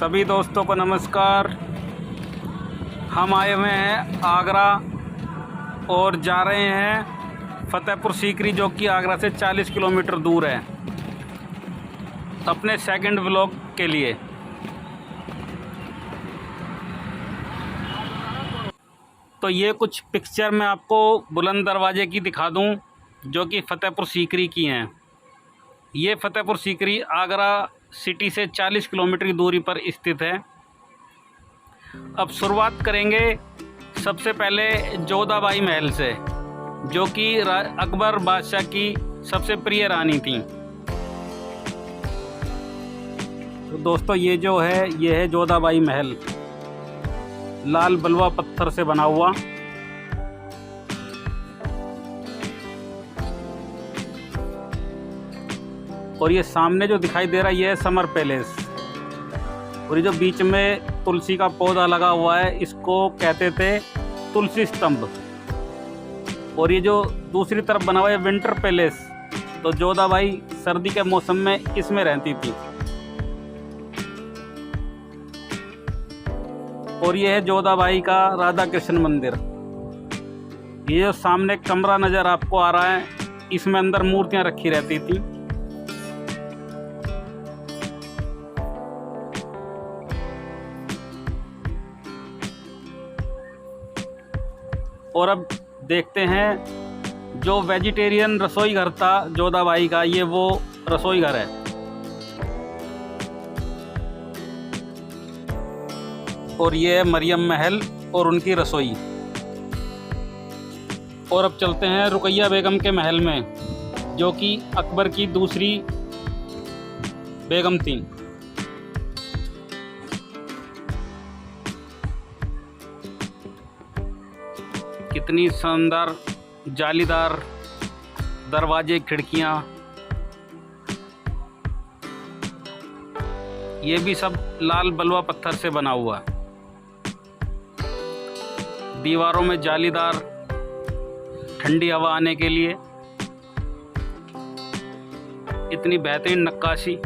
सभी दोस्तों को नमस्कार। हम आए हुए हैं आगरा और जा रहे हैं फतेहपुर सीकरी, जो कि आगरा से 40 किलोमीटर दूर है, अपने सेकंड व्लॉग के लिए। तो ये कुछ पिक्चर मैं आपको बुलंद दरवाजे की दिखा दूं, जो कि फतेहपुर सीकरी की हैं। ये फतेहपुर सीकरी आगरा सिटी से 40 किलोमीटर की दूरी पर स्थित है। अब शुरुआत करेंगे सबसे पहले जोधाबाई महल से, जो कि अकबर बादशाह की सबसे प्रिय रानी थी। तो दोस्तों ये जो है, ये है जोधाबाई महल, लाल बलुआ पत्थर से बना हुआ। और ये सामने जो दिखाई दे रहा है, ये है समर पैलेस। और ये जो बीच में तुलसी का पौधा लगा हुआ है, इसको कहते थे तुलसी स्तंभ। और ये जो दूसरी तरफ बना हुआ है विंटर पैलेस, तो जोधाबाई सर्दी के मौसम में इसमें रहती थी। और ये है जोधाबाई का राधा कृष्ण मंदिर। ये जो सामने कमरा नज़र आपको आ रहा है, इसमें अंदर मूर्तियां रखी रहती थी। और अब देखते हैं जो वेजिटेरियन रसोई घर था जोधाबाई का, ये वो रसोई घर है। और ये है मरियम महल और उनकी रसोई। और अब चलते हैं रुकैया बेगम के महल में, जो कि अकबर की दूसरी बेगम थी। कितनी शानदार जालीदार दरवाजे, खिड़कियां, ये भी सब लाल बलुआ पत्थर से बना हुआ है। दीवारों में जालीदार ठंडी हवा आने के लिए इतनी बेहतरीन नक्काशी।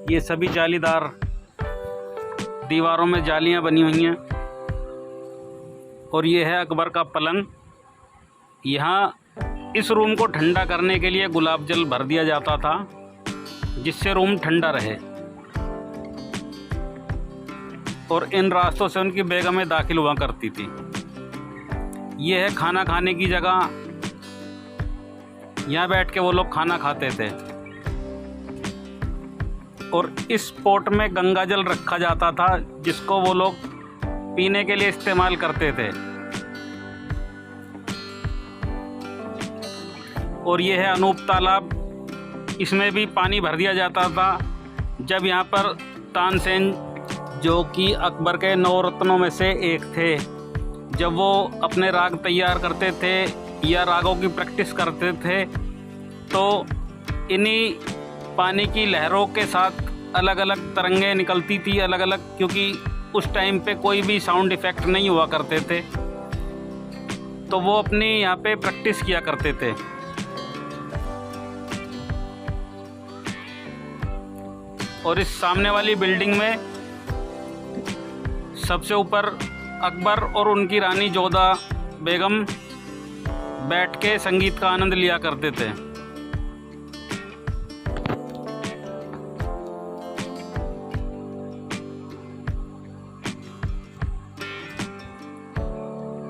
ये सभी जालीदार दीवारों में जालियां बनी हुई हैं। और ये है अकबर का पलंग। यहाँ इस रूम को ठंडा करने के लिए गुलाब जल भर दिया जाता था, जिससे रूम ठंडा रहे। और इन रास्तों से उनकी बेगमें दाखिल हुआ करती थी। ये है खाना खाने की जगह, यहाँ बैठ के वो लोग खाना खाते थे। और इस पोट में गंगा जल रखा जाता था, जिसको वो लोग पीने के लिए इस्तेमाल करते थे। और ये है अनूप तालाब, इसमें भी पानी भर दिया जाता था जब यहाँ पर तानसेन, जो कि अकबर के 9 रत्नों में से एक थे, जब वो अपने राग तैयार करते थे या रागों की प्रैक्टिस करते थे, तो इन्हीं पानी की लहरों के साथ अलग अलग तरंगें निकलती थी, अलग अलग, क्योंकि उस टाइम पे कोई भी साउंड इफ़ेक्ट नहीं हुआ करते थे, तो वो अपनी यहाँ पे प्रैक्टिस किया करते थे। और इस सामने वाली बिल्डिंग में सबसे ऊपर अकबर और उनकी रानी जोधा बेगम बैठ के संगीत का आनंद लिया करते थे।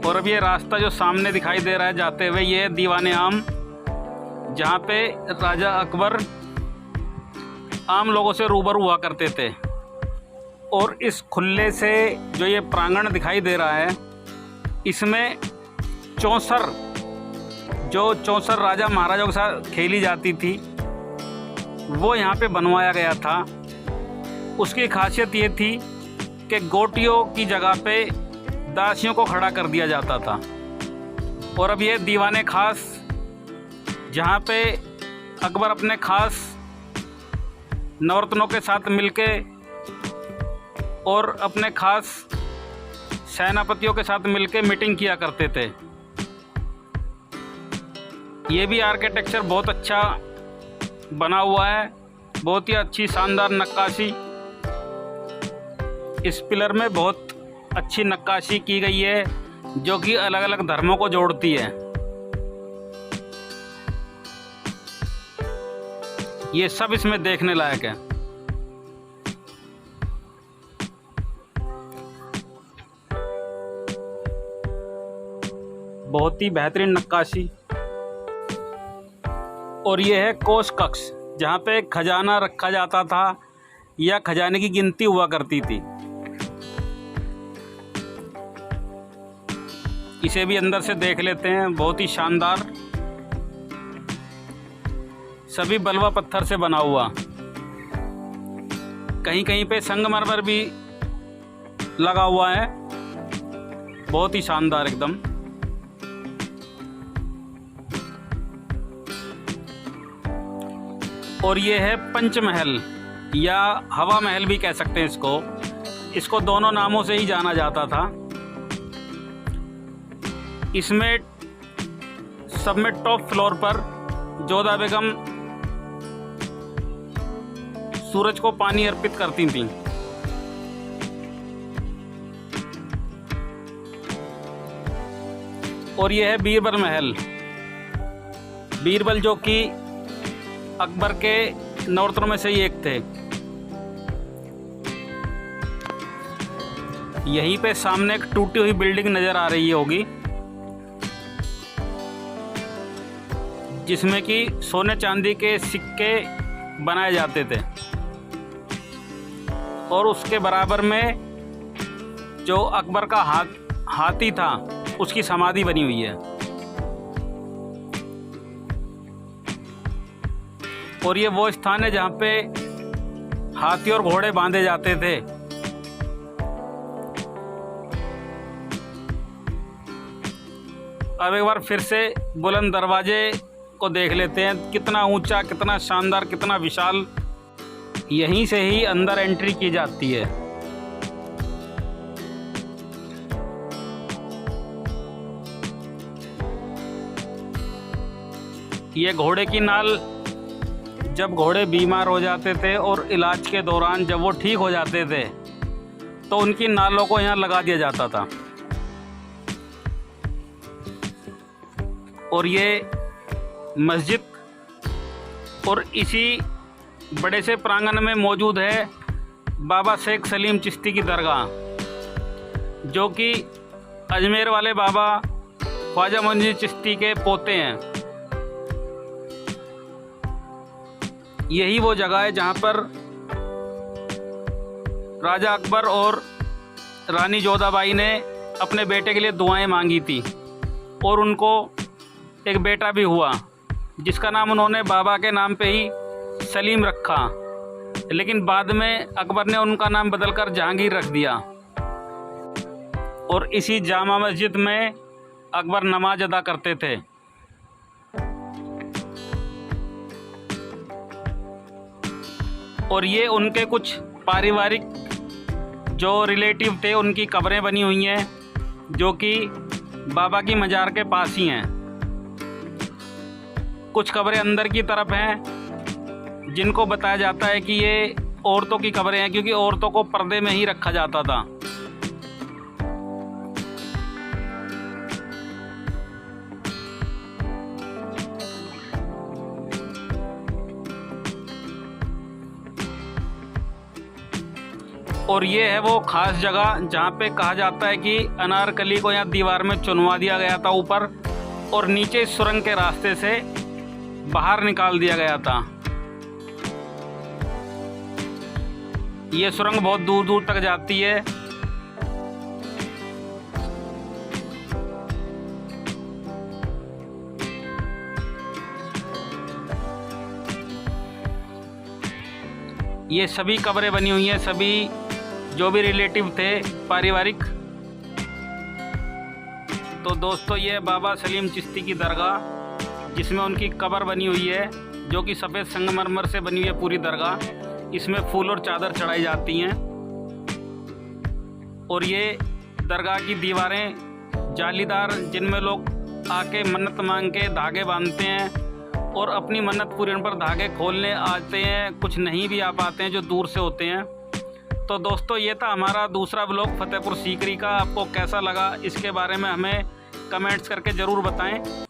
और अब ये रास्ता जो सामने दिखाई दे रहा है जाते हुए, ये दीवाने आम, जहाँ पे राजा अकबर आम लोगों से रूबरू हुआ करते थे। और इस खुले से जो ये प्रांगण दिखाई दे रहा है, इसमें चौसर, जो चौसर राजा महाराजाओं के साथ खेली जाती थी, वो यहाँ पे बनवाया गया था। उसकी खासियत ये थी कि गोटियों की जगह पे दासियों को खड़ा कर दिया जाता था। और अब ये दीवाने खास, जहाँ पे अकबर अपने खास नवरत्नों के साथ मिलके और अपने खास सेनापतियों के साथ मिलकर मीटिंग किया करते थे। ये भी आर्किटेक्चर बहुत अच्छा बना हुआ है, बहुत ही अच्छी शानदार नक्काशी। इस पिलर में बहुत अच्छी नक्काशी की गई है जो कि अलग अलग धर्मों को जोड़ती है। ये सब इसमें देखने लायक है। बहुत ही बेहतरीन नक्काशी। और ये है कोष कक्ष, जहाँ पे खजाना रखा जाता था या खजाने की गिनती हुआ करती थी। इसे भी अंदर से देख लेते हैं। बहुत ही शानदार, सभी बलवा पत्थर से बना हुआ। कहीं कहीं पे संगमरमर भी लगा हुआ है। बहुत ही शानदार एकदम। और ये है पंचमहल या हवा महल भी कह सकते हैं इसको दोनों नामों से ही जाना जाता था। इसमें सब में टॉप फ्लोर पर जोधा बेगम सूरज को पानी अर्पित करती थीं। और यह है बीरबल महल। बीरबल जो कि अकबर के नवरत्नों में से ही एक थे। यहीं पे सामने एक टूटी हुई बिल्डिंग नजर आ रही होगी, जिसमें कि सोने चांदी के सिक्के बनाए जाते थे। और उसके बराबर में जो अकबर का हाथी था, उसकी समाधि बनी हुई है। और ये वो स्थान है जहाँ पे हाथी और घोड़े बांधे जाते थे। अब एक बार फिर से बुलंद दरवाजे को देख लेते हैं। कितना ऊंचा, कितना शानदार, कितना विशाल। यहीं से ही अंदर एंट्री की जाती है। ये घोड़े की नाल, जब घोड़े बीमार हो जाते थे और इलाज के दौरान जब वो ठीक हो जाते थे तो उनकी नालों को यहाँ लगा दिया जाता था। और ये मस्जिद और इसी बड़े से प्रांगण में मौजूद है बाबा शेख सलीम चिश्ती की दरगाह, जो कि अजमेर वाले बाबा ख्वाजा मोइनुद्दीन चिश्ती के पोते हैं। यही वो जगह है जहाँ पर राजा अकबर और रानी जोधाबाई ने अपने बेटे के लिए दुआएं मांगी थी। और उनको एक बेटा भी हुआ जिसका नाम उन्होंने बाबा के नाम पे ही सलीम रखा, लेकिन बाद में अकबर ने उनका नाम बदलकर जहांगीर रख दिया। और इसी जामा मस्जिद में अकबर नमाज अदा करते थे। और ये उनके कुछ पारिवारिक जो रिलेटिव थे, उनकी कब्रें बनी हुई हैं, जो कि बाबा की मज़ार के पास ही हैं। कुछ कब्रें अंदर की तरफ हैं, जिनको बताया जाता है कि ये औरतों की कब्रें हैं, क्योंकि औरतों को पर्दे में ही रखा जाता था। और ये है वो ख़ास जगह जहाँ पे कहा जाता है कि अनारकली को यहाँ दीवार में चुनवा दिया गया था ऊपर, और नीचे सुरंग के रास्ते से बाहर निकाल दिया गया था। ये सुरंग बहुत दूर दूर तक जाती है। ये सभी कब्रें बनी हुई हैं, सभी जो भी रिलेटिव थे पारिवारिक। तो दोस्तों, ये बाबा सलीम चिश्ती की दरगाह, जिसमें उनकी कब्र बनी हुई है, जो कि सफ़ेद संगमरमर से बनी हुई है पूरी दरगाह। इसमें फूल और चादर चढ़ाई जाती हैं। और ये दरगाह की दीवारें जालीदार, जिनमें लोग आके मन्नत मांग के धागे बांधते हैं और अपनी मन्नत पूरी होने पर धागे खोलने आते हैं। कुछ नहीं भी आ पाते हैं जो दूर से होते हैं। तो दोस्तों, ये था हमारा दूसरा व्लॉग फतेहपुर सीकरी का। आपको कैसा लगा इसके बारे में हमें कमेंट्स करके ज़रूर बताएं।